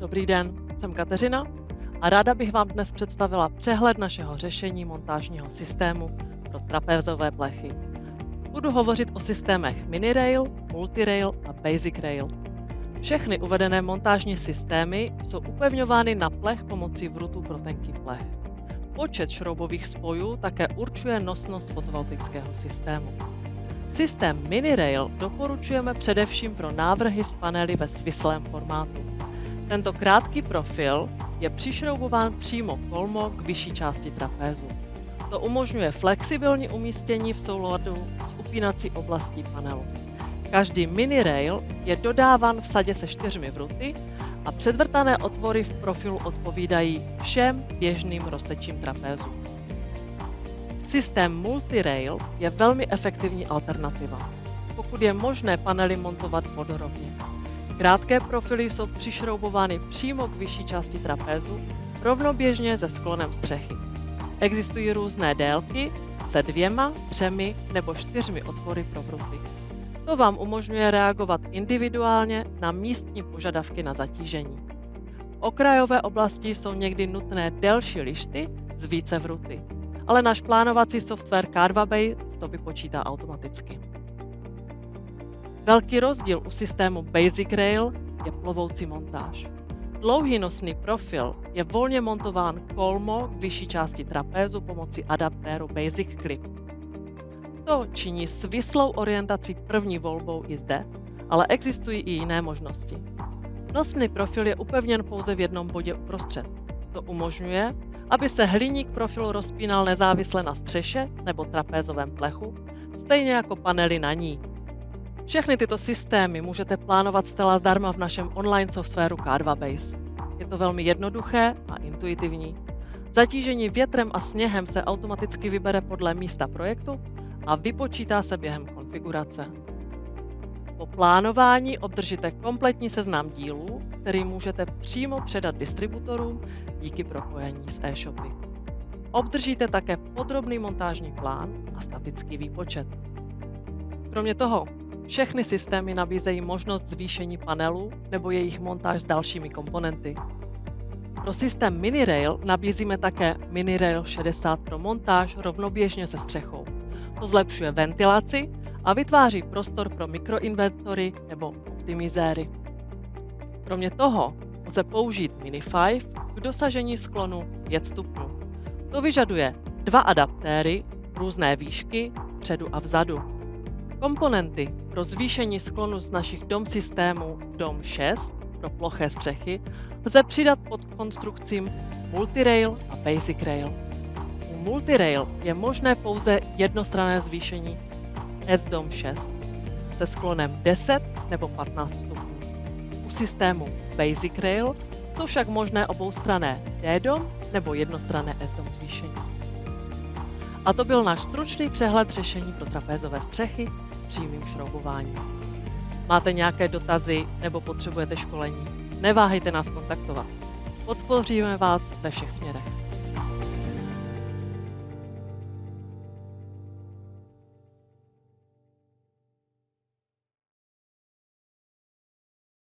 Dobrý den, jsem Kateřina a ráda bych vám dnes představila přehled našeho řešení montážního systému pro trapézové plechy. Budu hovořit o systémech Minirail, Multirail a Basic Rail. Všechny uvedené montážní systémy jsou upevňovány na plech pomocí vrutů pro tenký plech. Počet šroubových spojů také určuje nosnost fotovoltaického systému. Systém Minirail doporučujeme především pro návrhy s panely ve svislém formátu. Tento krátký profil je přišroubován přímo kolmo k vyšší části trapézu. To umožňuje flexibilní umístění v souladu s upínací oblastí panelu. Každý Minirail je dodáván v sadě se 4 vruty a předvrtané otvory v profilu odpovídají všem běžným roztečím trapézu. Systém Multirail je velmi efektivní alternativa, pokud je možné panely montovat vodorovně. Krátké profily jsou přišroubovány přímo k vyšší části trapézu, rovnoběžně se sklonem střechy. Existují různé délky se 2, 3 nebo 4 otvory pro vruty. To vám umožňuje reagovat individuálně na místní požadavky na zatížení. V okrajové oblasti jsou někdy nutné delší lišty s více vruty, ale náš plánovací software Carvabase to vypočítá automaticky. Velký rozdíl u systému Basic Rail je plovoucí montáž. Dlouhý nosný profil je volně montován kolmo k vyšší části trapézu pomocí adaptéru Basic Clip. To činí svislou orientaci první volbou i zde, ale existují i jiné možnosti. Nosný profil je upevněn pouze v jednom bodě uprostřed. To umožňuje, aby se hliník profilu rozpínal nezávisle na střeše nebo trapézovém plechu, stejně jako panely na ní. Všechny tyto systémy můžete plánovat zcela zdarma v našem online softwaru Carvabase. Je to velmi jednoduché a intuitivní. Zatížení větrem a sněhem se automaticky vybere podle místa projektu a vypočítá se během konfigurace. Po plánování obdržíte kompletní seznam dílů, který můžete přímo předat distributorům díky propojení s e-shopy. Obdržíte také podrobný montážní plán a statický výpočet. Kromě toho, všechny systémy nabízejí možnost zvýšení panelů nebo jejich montáž s dalšími komponenty. Pro systém Minirail nabízíme také Minirail 60 pro montáž rovnoběžně se střechou. To zlepšuje ventilaci a vytváří prostor pro mikroinvertory nebo optimizéry. Kromě toho lze použít Mini 5 k dosažení sklonu 5 stupňů. To vyžaduje 2 adaptéry různé výšky vpředu a vzadu. Komponenty pro zvýšení sklonu z našich DOM systémů DOM 6 pro ploché střechy lze přidat pod konstrukcím Multirail a Basic Rail. U Multirail je možné pouze jednostranné zvýšení S-DOM 6 se sklonem 10 nebo 15 stupňů. U systému Basic Rail jsou však možné oboustranné D-DOM nebo jednostranné S-DOM zvýšení. A to byl náš stručný přehled řešení pro trapézové střechy s přímým šroubováním. Máte nějaké dotazy nebo potřebujete školení? Neváhejte nás kontaktovat. Podpoříme vás ve všech směrech.